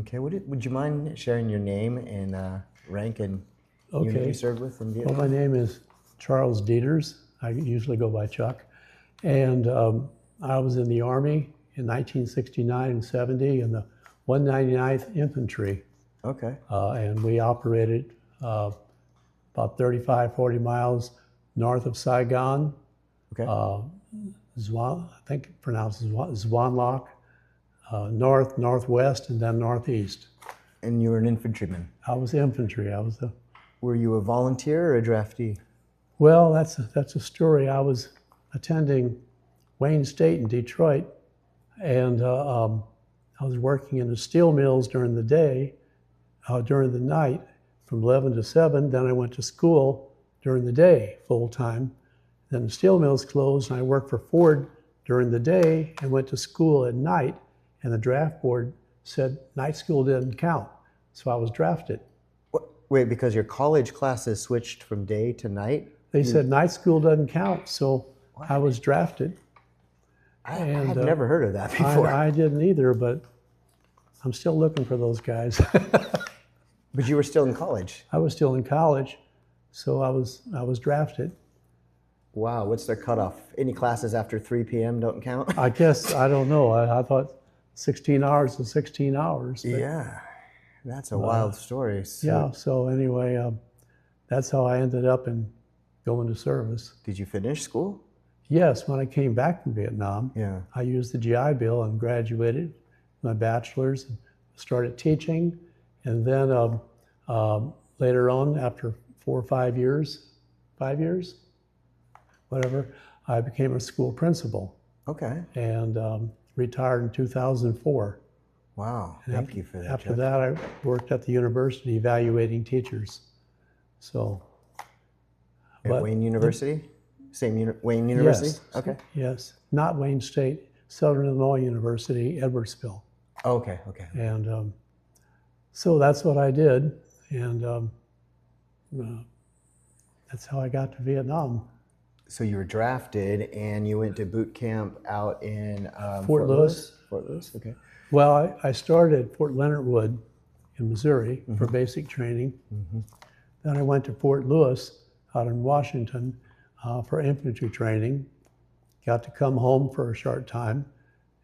Okay. Would you mind sharing your name and rank and unit you served with in Vietnam? Well, my name is Charles Deeters. I usually go by Chuck. And I was in the Army in 1969 and 70 in the 199th Infantry. Okay. And we operated about 35, 40 miles north of Saigon. Okay. I think it pronounced Xuan Loc, north, northwest, and then northeast. And you were an infantryman? I was infantry. Were you a volunteer or a draftee? Well, that's a story. I was attending Wayne State in Detroit, and I was working in the steel mills during the day, during the night, from 11 to 7. Then I went to school during the day, full time. Then the steel mills closed, and I worked for Ford during the day and went to school at night. And the draft board said night school didn't count, so I was drafted. Wait, because your college classes switched from day to night? They said night school doesn't count, so what? I was drafted. I've never heard of that before. I didn't either, but I'm still looking for those guys. But you were still in college? I was still in college, so I was drafted. Wow, what's their cutoff? Any classes after 3 p.m. don't count? I guess, I don't know. I thought 16 hours is 16 hours. But, yeah, that's a wild story. So, yeah, so anyway, that's how I ended up in going to service. Did you finish school? Yes, when I came back from Vietnam, yeah. I used the GI Bill and graduated my bachelor's and started teaching. And then later on, after 4 or 5 years, 5 years, whatever, I became a school principal. Okay. And retired in 2004. Wow, thank you for that. After that, I worked at the university evaluating teachers. So. At Wayne University? Wayne University? Yes. Okay. Yes, not Wayne State, Southern Illinois University, Edwardsville. Okay, okay. And so that's what I did, and that's how I got to Vietnam. So you were drafted and you went to boot camp out in Fort Lewis. Fort Lewis, okay. Well, I started at Fort Leonard Wood in Missouri for basic training. Then I went to Fort Lewis out in Washington for infantry training. Got to come home for a short time,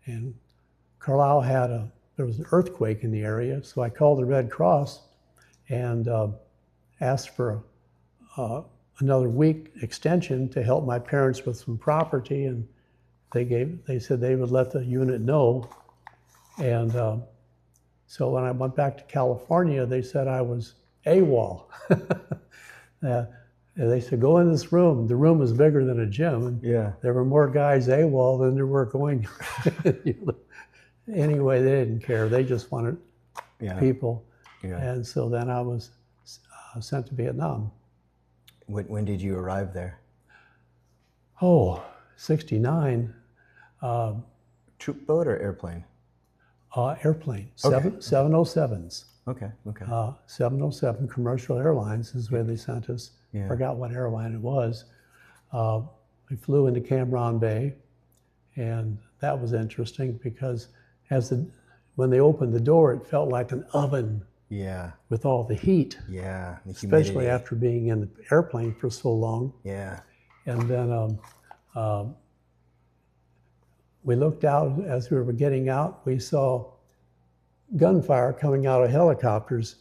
and Carlisle there was an earthquake in the area, so I called the Red Cross and asked for another week extension to help my parents with some property, and they said they would let the unit know. And so when I went back to California, they said I was AWOL. They said, go in this room. The room was bigger than a gym, and there were more guys AWOL than there were going. Anyway, they didn't care. They just wanted people. Yeah. And so then I was sent to Vietnam. When did you arrive there? Oh, 69. Troop boat or airplane? Airplane, 707s. Okay, okay. 707 Commercial Airlines is where they sent us. Yeah. Forgot what airline it was. We flew into Cam Ranh Bay, and that was interesting because when they opened the door, it felt like an oven. Yeah. With all the heat. Yeah. The especially after being in the airplane for so long. Yeah. And then we looked out as we were getting out. We saw gunfire coming out of helicopters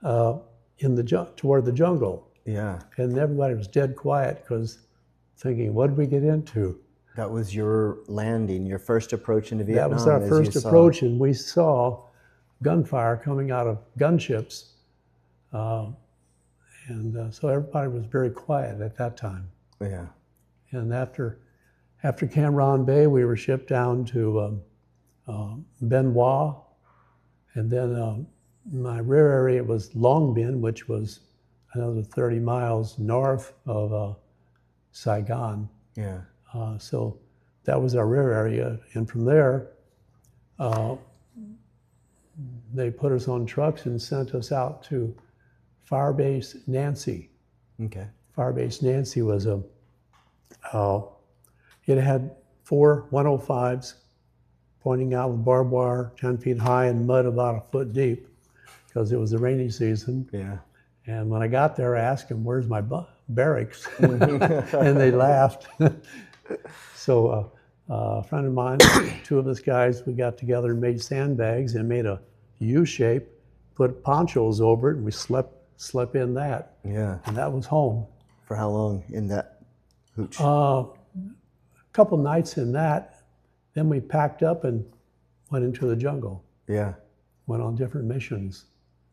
toward the jungle. Yeah. And everybody was dead quiet because thinking, what did we get into? That was your landing, your first approach into Vietnam. That was our first approach, and we saw gunfire coming out of gunships. So everybody was very quiet at that time. Yeah. And after Cam Ranh Bay, we were shipped down to Ben Hoa, and then my rear area was Long Binh, which was another 30 miles north of Saigon. Yeah. So that was our rear area, and from there, they put us on trucks and sent us out to Firebase Nancy. Okay. Firebase Nancy was it had 4 105s, pointing out with barbed wire 10 feet high and mud about a foot deep because it was the rainy season. Yeah. And when I got there, I asked them, where's my barracks? And they laughed. So a friend of mine, two of us guys, we got together and made sandbags and made a U shape, put ponchos over it, and we slept in that. Yeah. And that was home. For how long in that hooch? A couple nights in that. Then we packed up and went into the jungle. Yeah. Went on different missions.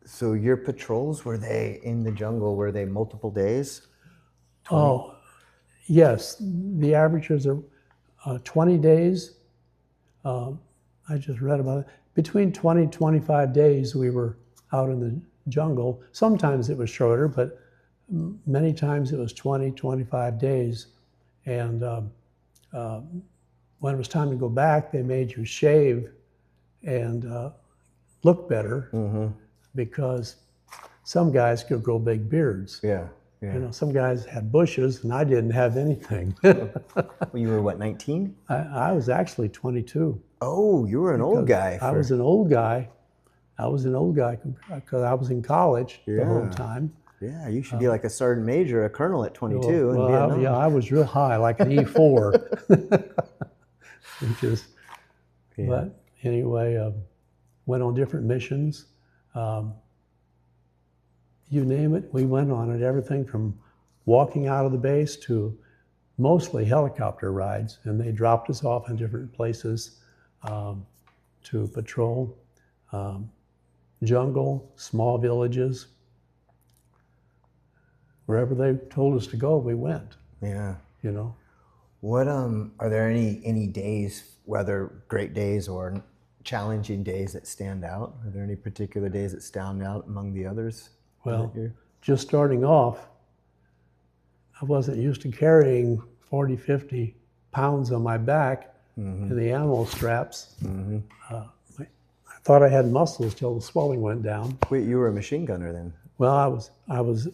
So your patrols, were they in the jungle? Were they multiple days? 20? Oh, yes. The averages are 20 days. I just read about it. Between 20 and 25 days we were out in the jungle. Sometimes it was shorter, but many times it was 20, 25 days. And when it was time to go back, they made you shave and look better because some guys could grow big beards. Yeah. Yeah. You know, some guys had bushes and I didn't have anything. Well, you were what, 19? I was actually 22. Oh, you were an old guy. I was an old guy. I was an old guy because I was in college the whole time. Yeah, you should be like a sergeant major, a colonel at 22 in Vietnam. Yeah, I was real high, like an E4. Which is, but anyway, went on different missions. You name it, we went on it. Everything from walking out of the base to mostly helicopter rides, and they dropped us off in different places to patrol. Jungle, small villages. Wherever they told us to go, we went. Yeah. You know. What are there any days, whether great days or challenging days, that stand out? Are there any particular days that stand out among the others? Well, just starting off, I wasn't used to carrying 40, 50 pounds on my back in the animal straps. I thought I had muscles till the swelling went down. Wait, you were a machine gunner then? Well, I was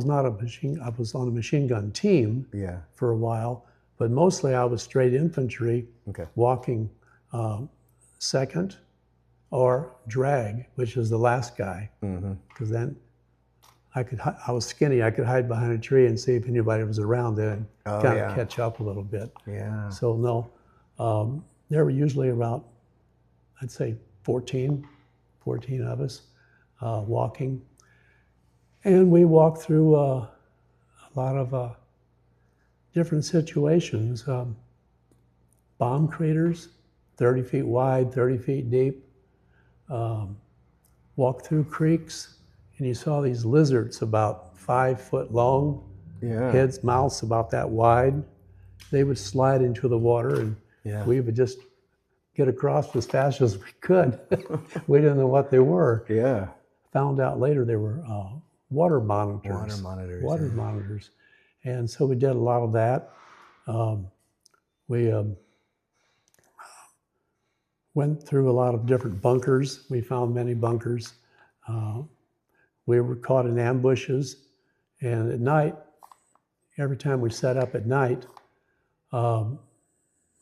not a machine. I was on a machine gun team for a while, but mostly I was straight infantry, walking second or drag, which is the last guy, because then I was skinny. I could hide behind a tree and see if anybody was around then, kind of catch up a little bit. Yeah. So no, there were usually about, I'd say 14 of us walking. And we walked through a lot of different situations. Bomb craters, 30 feet wide, 30 feet deep. Walked through creeks, and you saw these lizards about 5 foot long, heads, mouths about that wide. They would slide into the water, and we would just get across as fast as we could. We didn't know what they were. Yeah. Found out later they were water monitors. Water monitors. And so we did a lot of that. We went through a lot of different bunkers. We found many bunkers. We were caught in ambushes. And at night, every time we set up at night,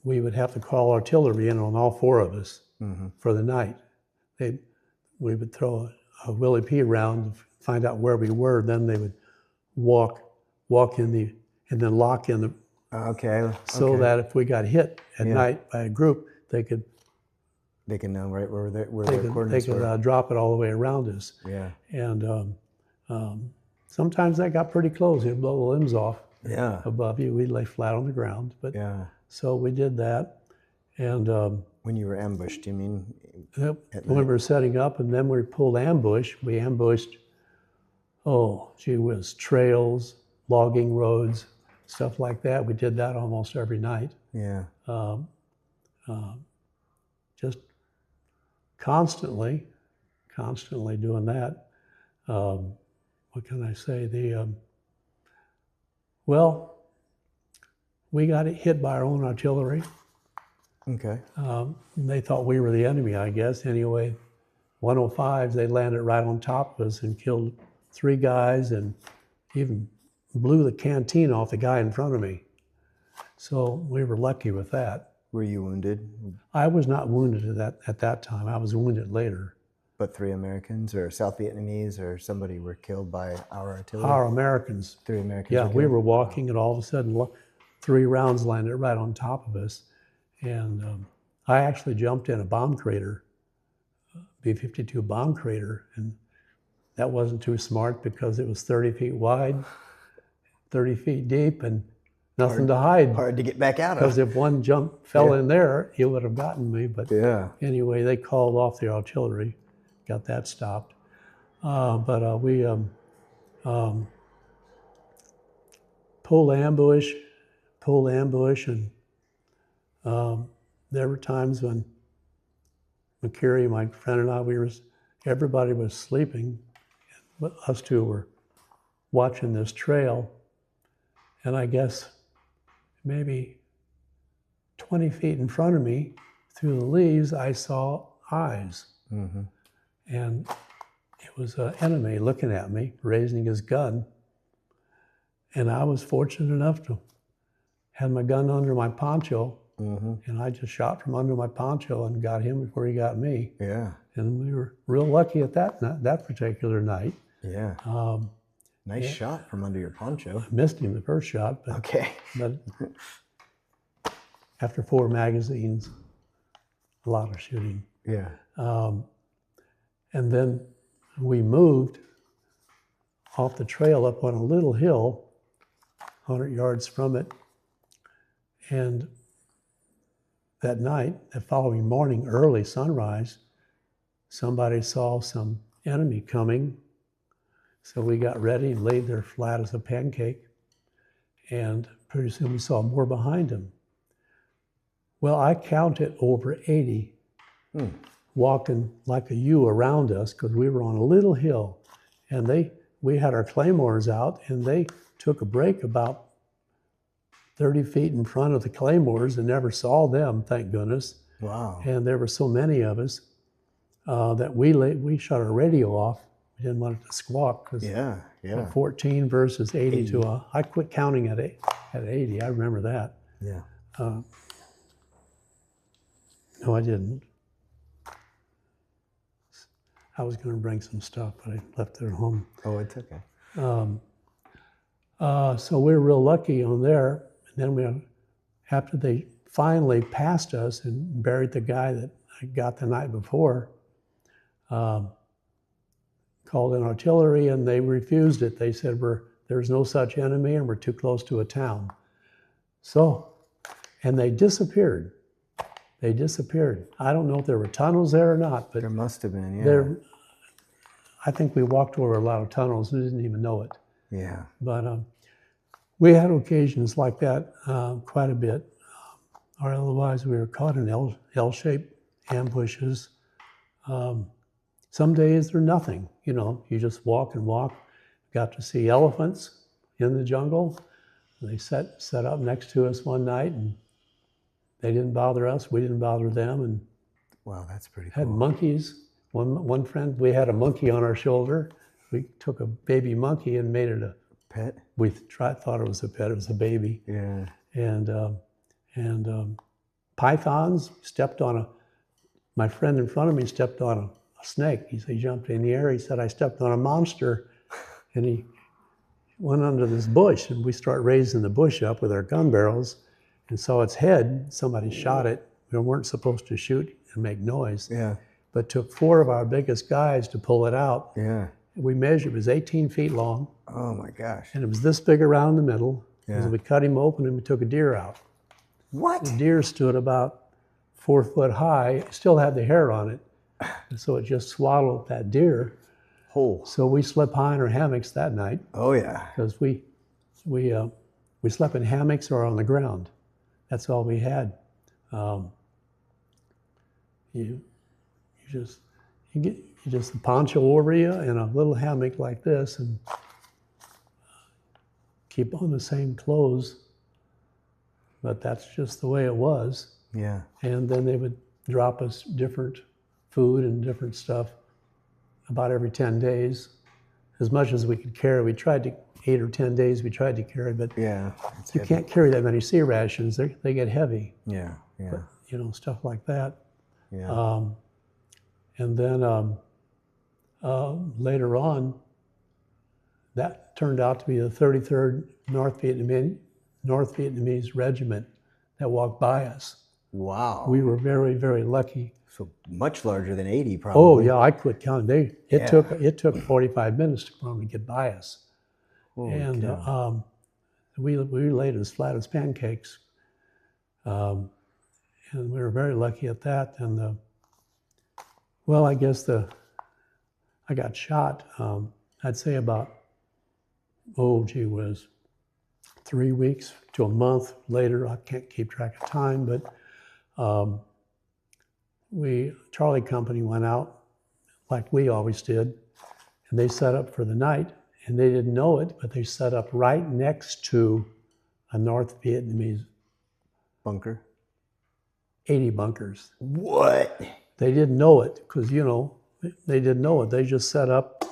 we would have to call artillery in on all 4 of us for the night. We would throw a Willie P around to find out where we were. Then they would walk in and then lock in the. So that if we got hit at night by a group, they could know right where their coordinates were. They could drop it all the way around us. Yeah. And sometimes that got pretty close. It'd blow the limbs off. Yeah. Above you, we'd lay flat on the ground. But so we did that. And when you were ambushed, you mean? When we were setting up, and then we pulled ambush. We ambushed, trails, logging roads, stuff like that. We did that almost every night. Yeah. Just constantly doing that. What can I say? We got hit by our own artillery. Okay. They thought we were the enemy, I guess. Anyway, 105s, they landed right on top of us and killed 3 guys and even blew the canteen off the guy in front of me. So we were lucky with that. Were you wounded? I was not wounded at that time. I was wounded later. But 3 Americans or South Vietnamese or somebody were killed by our artillery? Our Americans. 3 Americans Yeah, were we killed? were walking and all of a sudden 3 rounds landed right on top of us. And I actually jumped in a bomb crater, B-52 bomb crater, and that wasn't too smart because it was 30 feet wide, 30 feet deep, and nothing to hide. Hard to get back out of. Because if one jump fell in there, it would have gotten me. But anyway, they called off the artillery, got that stopped. We pulled ambush, and there were times when McCurry, my friend, and I, everybody was sleeping, but us two were watching this trail, and I guess maybe 20 feet in front of me, through the leaves, I saw eyes. Mm-hmm. And it was an enemy looking at me, raising his gun. And I was fortunate enough to have my gun under my poncho, and I just shot from under my poncho and got him before he got me. Yeah. And we were real lucky at that particular night. Yeah. Nice shot from under your poncho. I missed him the first shot. But, okay. But after 4 magazines, a lot of shooting. Yeah. And then we moved off the trail up on a little hill, 100 yards from it. And that night, the following morning, early sunrise, somebody saw some enemy coming. So we got ready and laid there flat as a pancake. And pretty soon we saw more behind him. Well, I counted over 80 walking like a U around us because we were on a little hill. And we had our claymores out, and they took a break about 30 feet in front of the claymores and never saw them, thank goodness. Wow. And there were so many of us that we shut our radio off. We didn't want it to squawk because 14 versus 80 to I quit counting at 80. I remember that. Yeah. No, I didn't. I was going to bring some stuff, but I left it at home. Oh, it's okay. So we were real lucky on there. And then after they finally passed us and buried the guy that I got the night before, called in artillery, and they refused it. They said, there's no such enemy and we're too close to a town. So, and they disappeared. They disappeared. I don't know if there were tunnels there or not, but there must have been, yeah. I think we walked over a lot of tunnels and didn't even know it. Yeah. But we had occasions like that quite a bit. Or otherwise we were caught in L-shaped ambushes. Some days they're nothing, you just walk and walk. Got to see elephants in the jungle. They set up next to us one night, and they didn't bother us, we didn't bother them. And wow, that's pretty cool. Had monkeys. One friend, we had a monkey on our shoulder. We took a baby monkey and made it a pet. We thought it was a pet. It was a baby. Yeah. And pythons stepped on my friend in front of me stepped on a snake. He jumped in the air. He said, I stepped on a monster. And he went under this bush, and we start raising the bush up with our gun barrels and saw its head. Somebody shot it. We weren't supposed to shoot and make noise. Yeah. But took 4 of our biggest guys to pull it out. Yeah. We measured, it was 18 feet long. Oh my gosh. And it was this big around the middle. Yeah. And we cut him open and we took a deer out. What? The deer stood about 4 foot high, still had the hair on it. And so it just swallowed that deer. Whole. So we slept high in our hammocks that night. Oh yeah. Because we slept in hammocks or on the ground. That's all we had. You get a poncho over you and a little hammock like this, and keep on the same clothes. But that's just the way it was. Yeah. And then they would drop us different food and different stuff about every 10 days, as much as we could carry. We tried to, 8 or 10 days we tried to carry, but yeah, you can't carry that many sea rations. They get heavy. Yeah, Yeah. You know, stuff like that. Yeah. And then later on, that turned out to be the 33rd North Vietnamese Regiment that walked by us. Wow. We were very, very lucky. So much larger than 80, Oh probably. yeah, I quit counting. It took 45 minutes for them to get by us, and we laid as flat as pancakes, and we were very lucky at that. And well, I guess I got shot. I'd say about 3 weeks to a month later. I can't keep track of time, but Charlie Company went out like we always did, and they set up for the night, and they didn't know it, but they set up right next to a North Vietnamese bunker. 80 bunkers. What? They didn't know it because, you know, they didn't know it. They just set up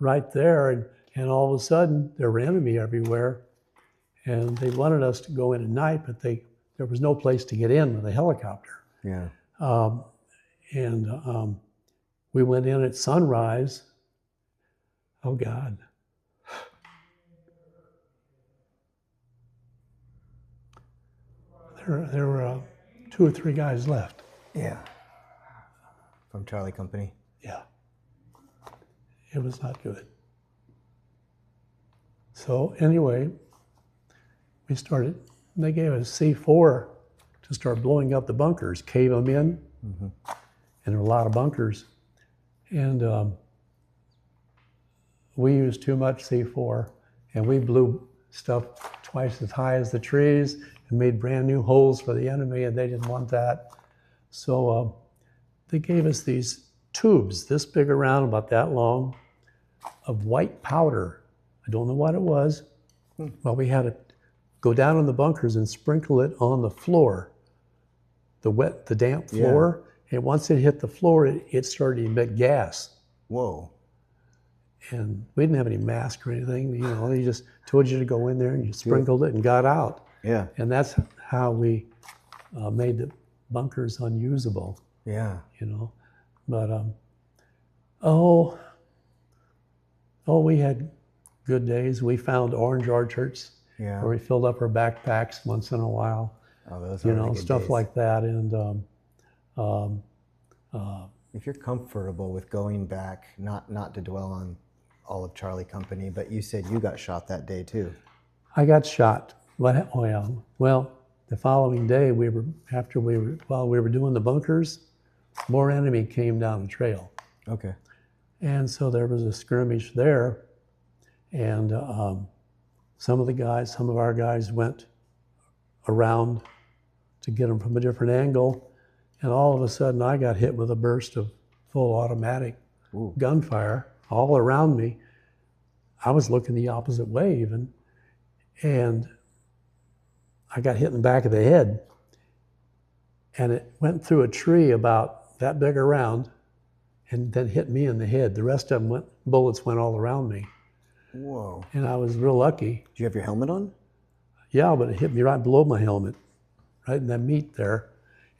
right there, and all of a sudden there were enemy everywhere, and they wanted us to go in at night, but there was no place to get in with a helicopter. Yeah. We went in at sunrise. Oh God. There were 2 or 3 guys left. Yeah. From Charlie Company. Yeah. It was not good. So anyway, they gave us C4 to start blowing up the bunkers, cave them in, and there were a lot of bunkers. And we used too much C4, and we blew stuff twice as high as the trees and made brand new holes for the enemy, and they didn't want that. So they gave us these tubes this big around, about that long, of white powder. I don't know what it was. Well, we had to go down in the bunkers and sprinkle it on the floor, the damp floor. Yeah. And once it hit the floor, it started to emit gas. Whoa. And we didn't have any mask or anything. You know, they just told you to go in there and you sprinkled it and got out. Yeah. And that's how we made the bunkers unusable. Yeah. You know, but we had good days. We found orange orchards where we filled up our backpacks once in a while. Oh, those are really good stuff days. like that. And if you're comfortable with going back, not to dwell on all of Charlie Company, but you said you got shot that day too. I got shot. Well, the following day, while we were doing the bunkers, more enemy came down the trail. Okay. And so there was a skirmish there, and some of our guys went around to get them from a different angle, and all of a sudden I got hit with a burst of full automatic gunfire all around me. I was looking the opposite way even, and I got hit in the back of the head, and it went through a tree about that big around and then hit me in the head. The rest of them bullets went all around me. Whoa. And I was real lucky. Do you have your helmet on? Yeah, but it hit me right below my helmet, right in that meat there.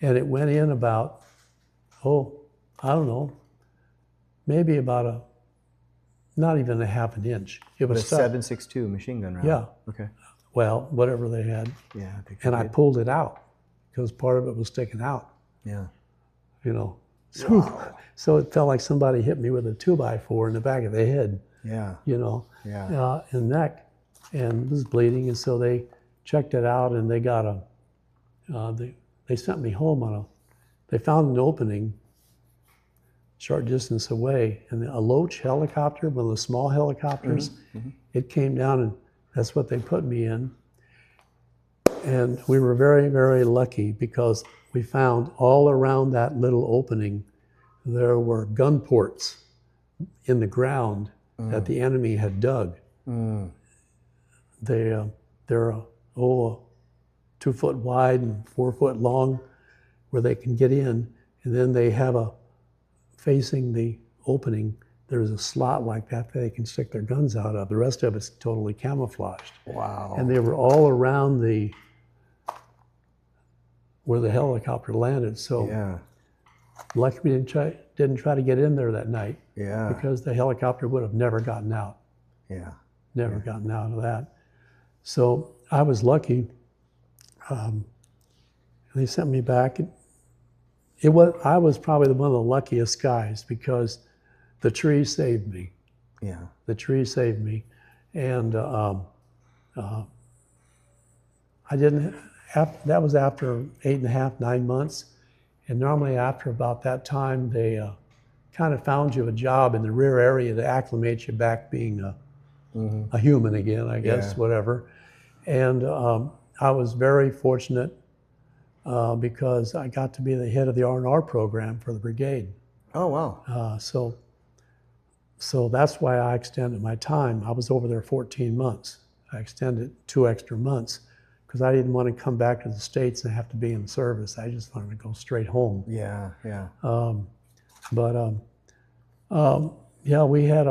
And it went in about, I don't know, maybe about not even a half an inch. It was a 7.62 machine gun round. Yeah. Okay. Well, whatever they had. Yeah. And I pulled it out because part of it was sticking out. Yeah. You know. So it felt like somebody hit me with a 2x4 in the back of the head. Yeah. You know. Yeah. And neck, and it was bleeding, and so they checked it out, and they got they sent me home they found an opening short distance away, and a Loach helicopter, one of the small helicopters, it came down, and that's what they put me in. And we were very, very lucky because we found all around that little opening, there were gun ports in the ground that the enemy had dug. They're 2 foot wide and 4 foot long where they can get in. And then they have facing the opening, there's a slot like that they can stick their guns out of. The rest of it's totally camouflaged. Wow. And they were all around the where the helicopter landed. So Yeah. lucky we didn't try to get in there that night. Yeah. Because the helicopter would have never gotten out. Yeah. Never gotten out of that. So I was lucky. They sent me back. I was probably one of the luckiest guys because the tree saved me. Yeah. The tree saved me. And I didn't, that was after 8.5, 9 months. And normally after about that time, they kind of found you a job in the rear area to acclimate you back being a human again, I guess, whatever. And I was very fortunate because I got to be the head of the R&R program for the brigade. Oh, wow. So that's why I extended my time. I was over there 14 months. I extended 2 extra months because I didn't want to come back to the States and have to be in service. I just wanted to go straight home. Yeah, yeah. Yeah, we had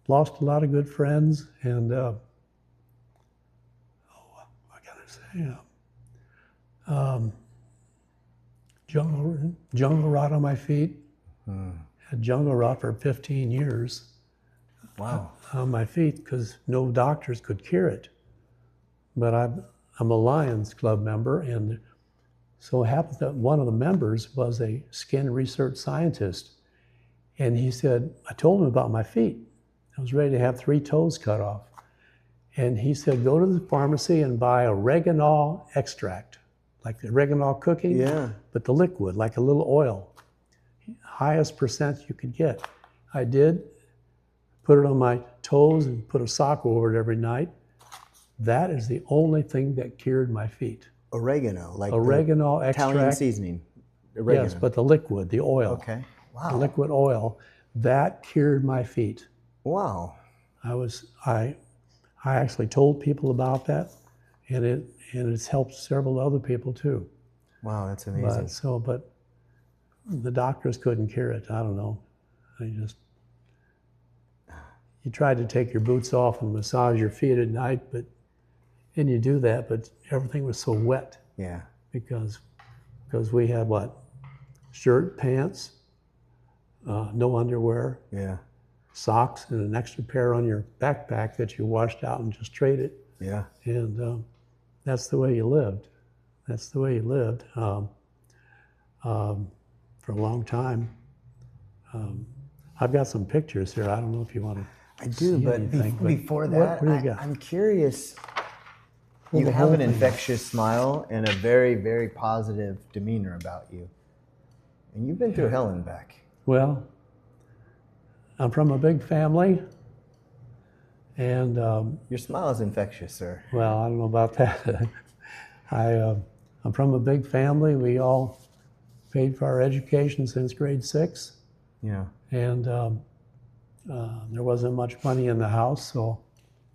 lost a lot of good friends, and what can I say? Jungle rot on my feet. Had jungle rot for 15 years. Wow. On my feet because no doctors could cure it. But I'm a Lions Club member, and so it happened that one of the members was a skin research scientist. And he said, I told him about my feet. I was ready to have 3 toes cut off. And he said, go to the pharmacy and buy oregano extract, like the oregano cooking, but the liquid, like a little oil. Highest percent you could get. I did, put it on my toes and put a sock over it every night. That is the only thing that cured my feet. Oregano, like oregano the extract. Italian seasoning. Oregano. Yes, but the liquid, the oil. Okay. Wow. The liquid oil, that cured my feet. Wow. I actually told people about that, and it's helped several other people too. Wow, that's amazing. But the doctors couldn't cure it. I don't know. You tried to take your boots off and massage your feet at night, and you do that, but everything was so wet. Yeah. Because we had what? Shirt, pants, no underwear. Yeah. Socks, and an extra pair on your backpack that you washed out and just traded. Yeah. And that's the way you lived. That's the way you lived for a long time. I've got some pictures here. I don't know if you want to. I do, but before that, what do you got? I'm curious. You have an infectious smile and a very, very positive demeanor about you. And you've been through hell and back. Well, I'm from a big family, and your smile is infectious, sir. Well, I don't know about that. I'm from a big family. We all paid for our education since grade 6. Yeah. And there wasn't much money in the house, so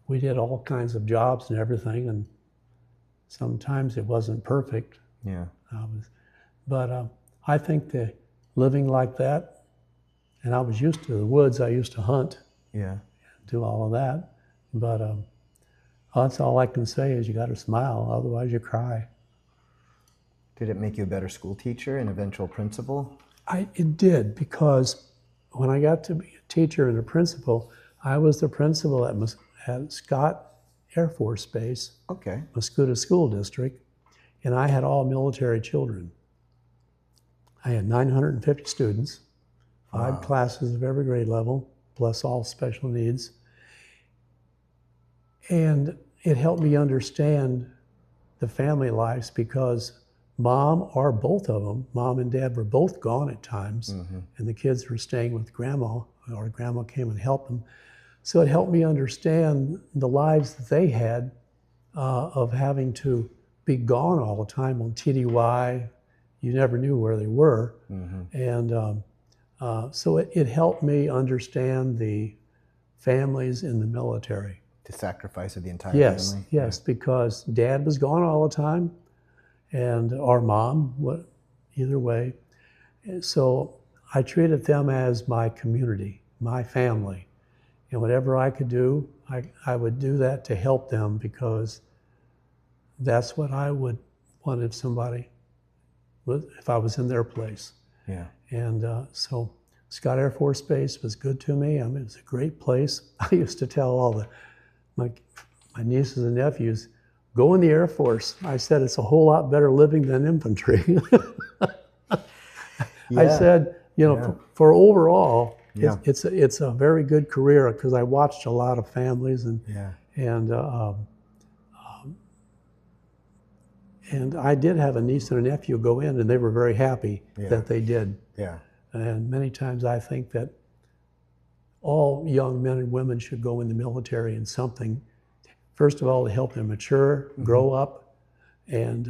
we did all kinds of jobs and everything, and sometimes it wasn't perfect. Yeah. But I think that living like that, and I was used to the woods. I used to hunt. Yeah. Do all of that. But that's all I can say is you got to smile, otherwise you cry. Did it make you a better school teacher and eventual principal? It did, because when I got to be a teacher and a principal, I was the principal at Scott Air Force Base, Muscuda School District, and I had all military children. I had 950 students, 5 classes of every grade level, plus all special needs. And it helped me understand the family lives because mom, or both of them, mom and dad were both gone at times, and the kids were staying with grandma, or grandma came and helped them. So it helped me understand the lives that they had of having to be gone all the time on TDY. You never knew where they were. And so it helped me understand the families in the military. The sacrifice of the entire family? Yes, because dad was gone all the time, and our mom, either way. So I treated them as my community, my family. And whatever I could do, I would do that to help them, because that's what I would want if somebody if I was in their place. Yeah. And so Scott Air Force Base was good to me. I mean, it was a great place. I used to tell all my nieces and nephews, go in the Air Force. I said, it's a whole lot better living than infantry. Yeah. I said, for overall, Yeah. it's a very good career, because I watched a lot of families, and I did have a niece and a nephew go in, and they were very happy that they did. Yeah. And many times I think that all young men and women should go in the military in something, first of all, to help them mature, grow up, and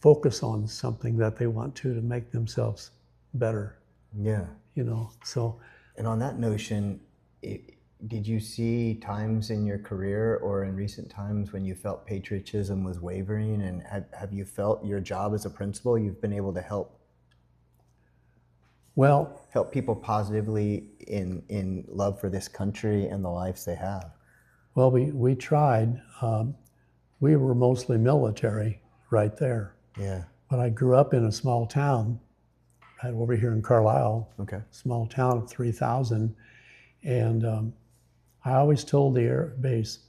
focus on something that they want to make themselves better. Yeah. So. And on that notion, did you see times in your career or in recent times when you felt patriotism was wavering? And have you felt your job as a principal, you've been able to help people positively in love for this country and the lives they have? Well, we tried. We were mostly military right there. Yeah. But I grew up in a small town right over here in Carlisle. Okay. Small town of 3,000. And I always told the Air Base,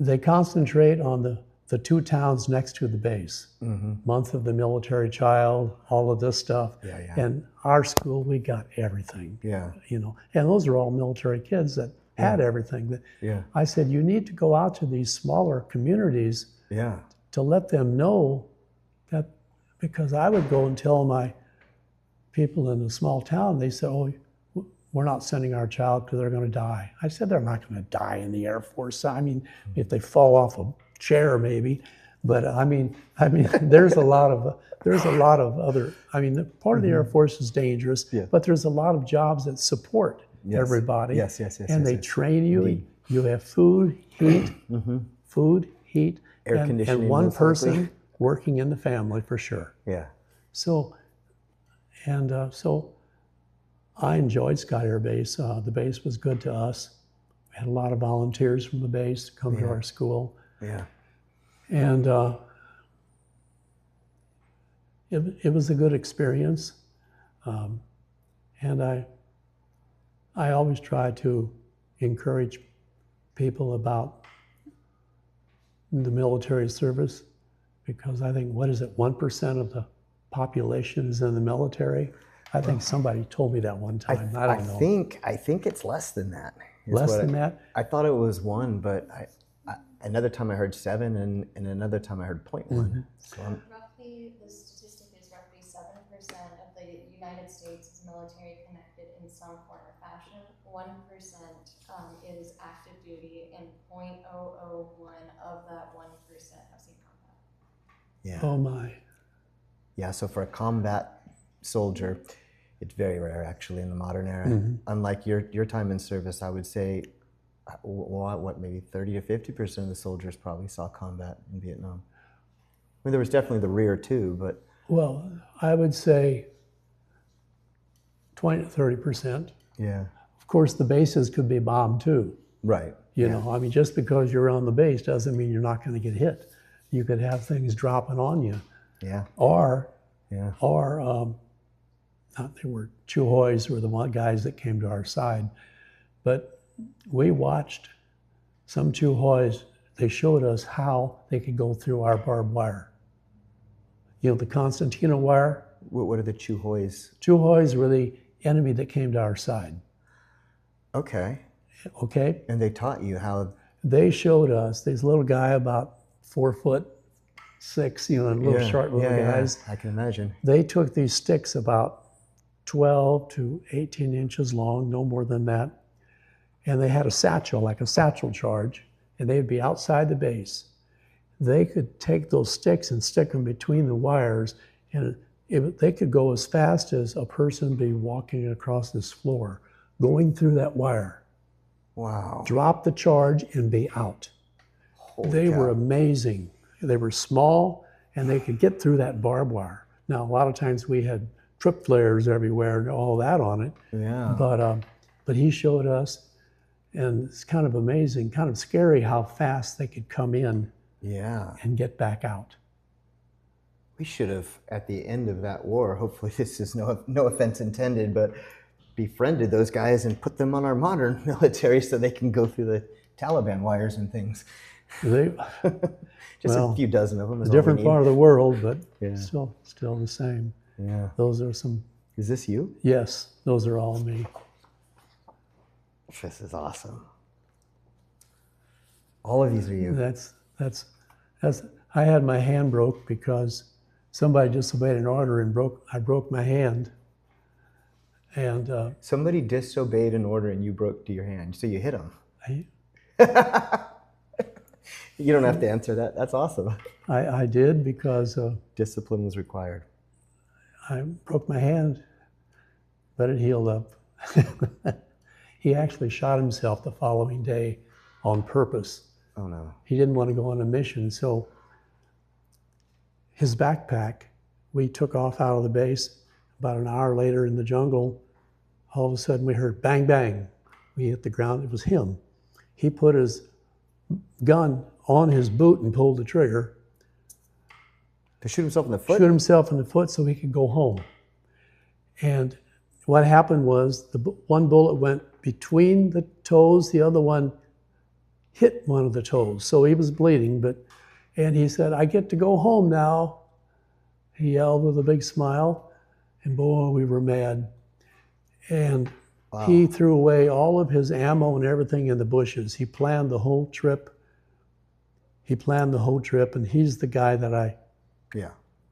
they concentrate on the two towns next to the base. Month of the Military Child, all of this stuff. Yeah. And our school, we got everything. Yeah. And those are all military kids that had everything. Yeah. I said, you need to go out to these smaller communities to let them know that, because I would go and tell my people in a small town, they said, oh, we're not sending our child because they're going to die. I said, they're not going to die in the Air Force. I mean, if they fall off a chair, maybe. But I mean, there's a lot of other. I mean, the part of the Air Force is dangerous, but there's a lot of jobs that support everybody. Yes. And they train you. Indeed. You have food, heat, Air conditioning, and one person working in the family for sure. Yeah. So I enjoyed Scott Air Base. The base was good to us. We had a lot of volunteers from the base come to our school. Yeah. And it was a good experience. And I always try to encourage people about the military service, because I think, 1% of the population is in the military? I think somebody told me that one time. I don't know. I think it's less than that. Less than that? I thought it was 1, but another time I heard 7, and another time I heard 0.1. So roughly, the statistic is roughly 7% of the United States is military connected in some form or fashion. 1% is active duty, and 0.001 of that 1% have seen combat. Yeah. Oh my. Yeah. So for a combat soldier, it's very rare actually in the modern era. Unlike your time in service, I would say, maybe 30 to 50% of the soldiers probably saw combat in Vietnam. I mean, there was definitely the rear too, but. Well, I would say 20 to 30%. Yeah. Of course, the bases could be bombed too. Right. You know, I mean, just because you're on the base doesn't mean you're not going to get hit. You could have things dropping on you. Yeah. Or they were Chuhois were the guys that came to our side. But we watched some Chuhois, they showed us how they could go through our barbed wire. You know, the concertina wire. What are the Chuhois? Chuhois were the enemy that came to our side. Okay. Okay? And they taught you how? They showed us, this little guy about 4'6", little short little guys. Yeah, I can imagine. They took these sticks about 12 to 18 inches long, no more than that. And they had a satchel, like a satchel charge, and they'd be outside the base. They could take those sticks and stick them between the wires, and they could go as fast as a person be walking across this floor, going through that wire. Wow. Drop the charge and be out. They were amazing. They were small, and they could get through that barbed wire. Now, a lot of times we had trip flares everywhere and all that on it. Yeah. But he showed us, and it's kind of amazing, kind of scary how fast they could come in and get back out. We should have, at the end of that war, hopefully this is no offense intended, but befriended those guys and put them on our modern military so they can go through the Taliban wires and things. They, Just well, a few dozen of them. a different part of the world, but Yeah. still the same. Yeah. Those are some. Is this you? Yes, those are all me. This is awesome. All of these are you. That's. I had my hand broke because somebody disobeyed an order and I broke my hand. And Somebody disobeyed an order and you broke your hand, so you hit them. You don't have to answer that. That's awesome. I did because Discipline was required. I broke my hand, but it healed up. He actually shot himself the following day on purpose. Oh no. He didn't want to go on a mission, so his backpack, we took off out of the base. About an hour later in the jungle, all of a sudden we heard bang, bang. We hit the ground. It was him. He put his gun on his boot and pulled the trigger. To shoot himself in the foot? Shoot himself in the foot so he could go home. And what happened was one bullet went between the toes, the other one hit one of the toes. So he was bleeding, and he said, "I get to go home now." He yelled with a big smile, and boy, we were mad. And Wow. He threw away all of his ammo and everything in the bushes. He planned the whole trip. And he's the guy that I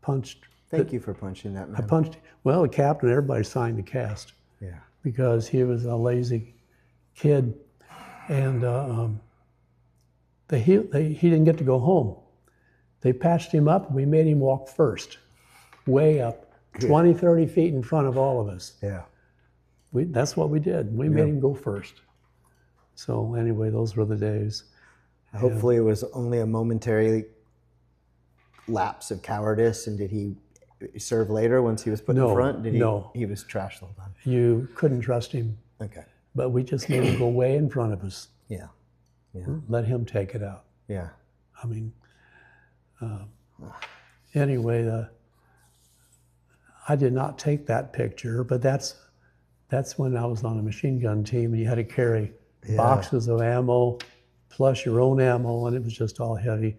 punched. Thank you for punching that man. I punched, well, the captain, everybody signed the cast. Yeah. Because he was a lazy kid. And he didn't get to go home. They patched him up and we made him walk first, way up, 20, 30 feet in front of all of us. Yeah. That's what we did. We made him go first. So anyway, those were the days. Hopefully it was only a momentary lapse of cowardice. And did he serve later once he was put in front? No. He was trashed the whole time. You couldn't trust him. Okay. But we just made him go way in front of us. Yeah. Yeah. Let him take it out. Yeah. I mean, anyway, I did not take that picture, but that's when I was on a machine gun team and you had to carry boxes of ammo plus your own ammo, and it was just all heavy.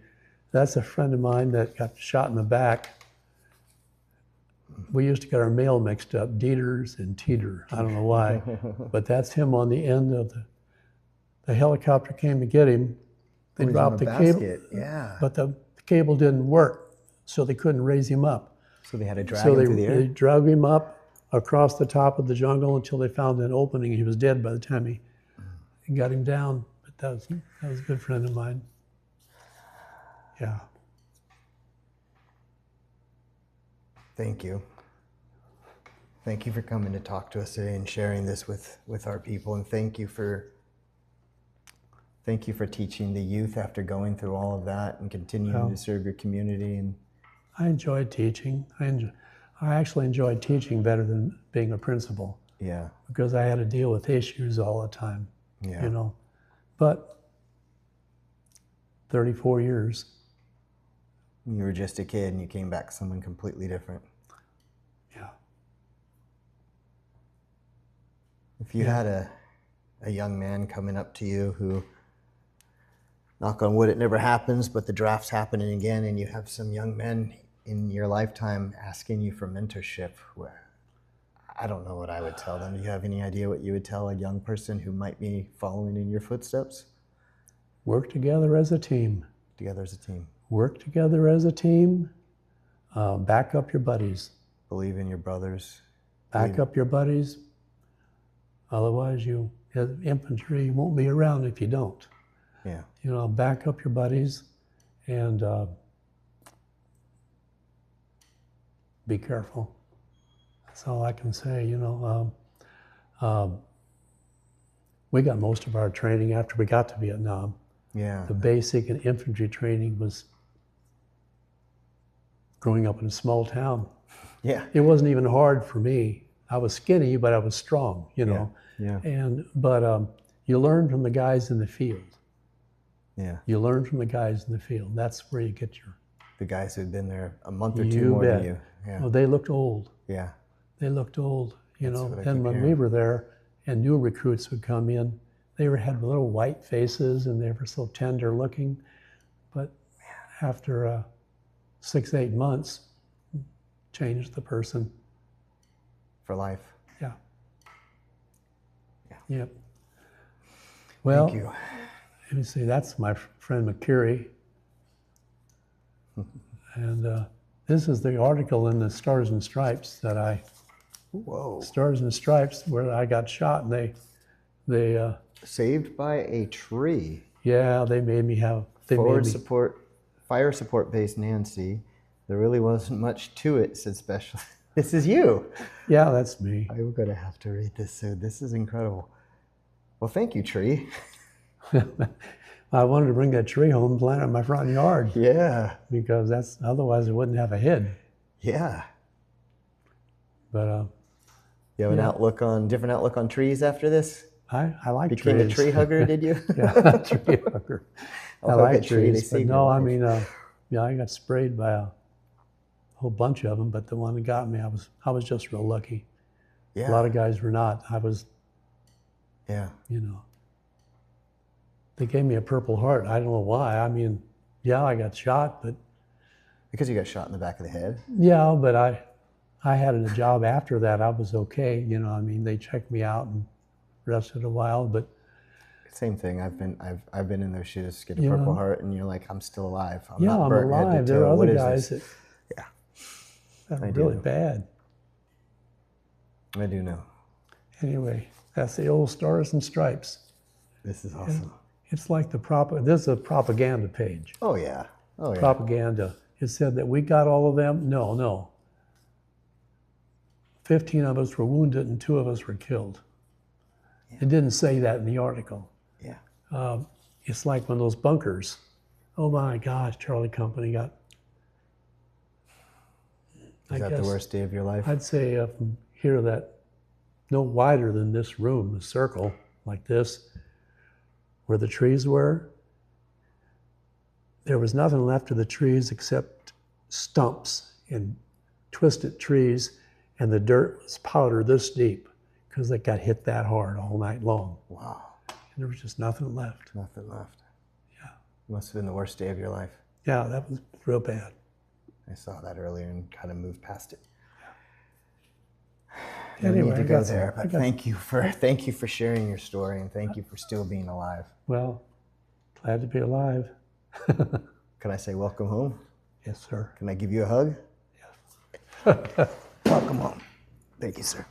That's a friend of mine that got shot in the back. We used to get our mail mixed up, Deeters and Teeter. I don't know why, but that's him on the end of the helicopter came to get him. They dropped the cable, but the cable didn't work, so they couldn't raise him up. So they had to drag him through the air? They drug him up across the top of the jungle until they found an opening. He was dead by the time he got him down. But that was a good friend of mine. Yeah. Thank you. Thank you for coming to talk to us today and sharing this with our people. And thank you for teaching the youth after going through all of that and continuing to serve your community. And I enjoyed teaching. I actually enjoyed teaching better than being a principal. Yeah. Because I had to deal with issues all the time. Yeah. You know. But 34 years. You were just a kid and you came back someone completely different. Yeah. If you had a young man coming up to you who, knock on wood, it never happens, but the draft's happening again, and you have some young men in your lifetime asking you for mentorship, I don't know what I would tell them. Do you have any idea what you would tell a young person who might be following in your footsteps? Work together as a team. Together as a team. Work together as a team. Back up your buddies. Believe in your brothers. Back up your buddies. Otherwise, infantry won't be around if you don't. Yeah. You know, back up your buddies and be careful. That's all I can say. You know, we got most of our training after we got to Vietnam. Yeah. The basic and infantry training was growing up in a small town. Yeah. It wasn't even hard for me. I was skinny, but I was strong, you know. Yeah. But you learn from the guys in the field. Yeah. You learn from the guys in the field. That's where you get The guys who'd been there a month or two You more bet. than you. Yeah. Well, they looked old. Yeah. They looked old, you That's know. what I And keep when we hearing. were there and new recruits would come in, had little white faces and they were so tender looking. But after 6, 8 months, changed the person. For life. Yeah. Yeah. Yep. Well, Thank you. let me see, that's my friend McCurry. And this is the article in the Stars and Stripes that Whoa. Stars and Stripes, where I got shot, and they Saved by a tree. yeah, they made me have, Forward support, fire support base Nancy. There really wasn't much to it, said Special. This is you. Yeah, that's me. I'm going to have to read this soon. This is incredible. Well, thank you, tree. I wanted to bring that tree home and plant it in my front yard Yeah. because otherwise it wouldn't have a head. Yeah. But You have an Yeah. different outlook on trees after this? I like Became trees. a tree hugger, did you? Yeah, tree hugger. I I'll like hug a tree, they trees, but save no, your I life. mean, yeah, I got sprayed by a whole bunch of them, but the one that got me, I was just real lucky. Yeah. A lot of guys were not. I was, Yeah. you know, they gave me a Purple Heart. I don't know why. I mean, yeah, I got shot, but Because you got shot in the back of the head? yeah, but I had a job after that. I was okay. You know, I mean, they checked me out and rested a while, but Same thing. I've been in those shoes, get a Yeah. Purple Heart, and you're like, I'm still alive. I'm yeah, not I'm burnt head to alive. There are toe. What other is guys this? that Yeah. are I do really know. bad. I do know. Anyway, that's the old Stars and Stripes. This is awesome. It's like this is a propaganda page. Oh yeah. Oh yeah. Propaganda. It said that we got all of them. No. 15 of us were wounded and 2 of us were killed. It didn't say that in the article. Yeah. It's like one of those bunkers. Oh my gosh, Charlie Company got. Is that the worst day of your life? I'd say from here to that, no wider than this room, a circle like this, where the trees were, there was nothing left of the trees except stumps and twisted trees, and the dirt was powder this deep because they got hit that hard all night long. Wow. And there was just nothing left. Nothing left. Yeah. Must have been the worst day of your life. Yeah, that was real bad. I saw that earlier and kind of moved past it. Anyway, I need to I go got some- there, I but got- thank you for sharing your story, and thank you for still being alive. Well, glad to be alive. Can I say welcome home? Yes, sir. Can I give you a hug? Yes. Welcome home. Thank you, sir.